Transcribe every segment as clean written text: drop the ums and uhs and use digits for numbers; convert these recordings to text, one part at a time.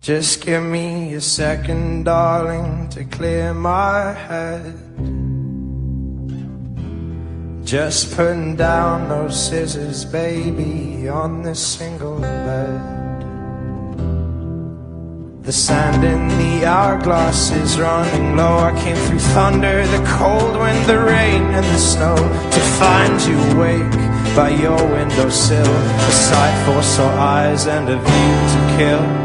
Just give me a second, darling, to clear my head. Just putting down those scissors, baby, on this single bed. The sand in the hourglass is running low. I came through thunder, the cold wind, the rain and the snow, to find you awake by your windowsill, a sight for sore eyes and a view to kill.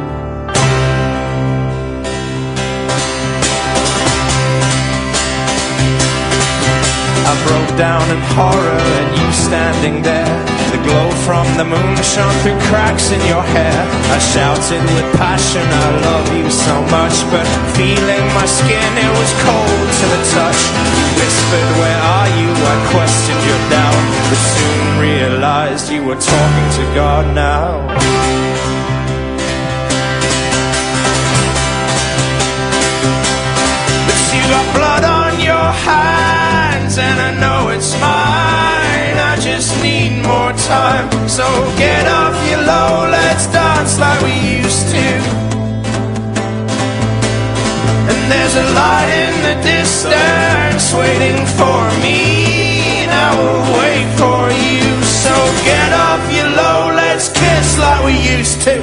I broke down in horror and you standing there. The glow from the moon shone through cracks in your hair. I shouted with passion, I love you so much, but feeling my skin, it was cold to the touch. You whispered, where are you? I questioned your doubt, but soon realized you were talking to God now. But you got blood on your hands, and I know it's mine. I just need more time, so get off your low, let's dance like we used to. And there's a light in the distance waiting for me, and I will wait for you. So get off your low, let's kiss like we used to.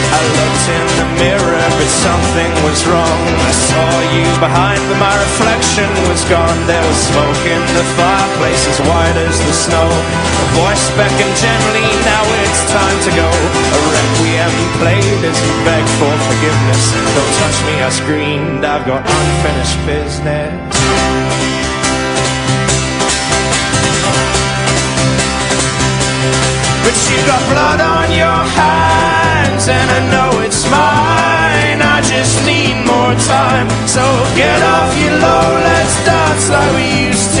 I looked in the mirror, but something was wrong. I saw you behind, but my reflection was gone. There was smoke in the fireplace as white as the snow. A voice beckoned gently, now it's time to go. A requiem played as you begged for forgiveness. Don't touch me, I screamed, I've got unfinished business. But you got blood on your hands, and I know it's mine. I just need more time, so get off your low, let's dance like we used to.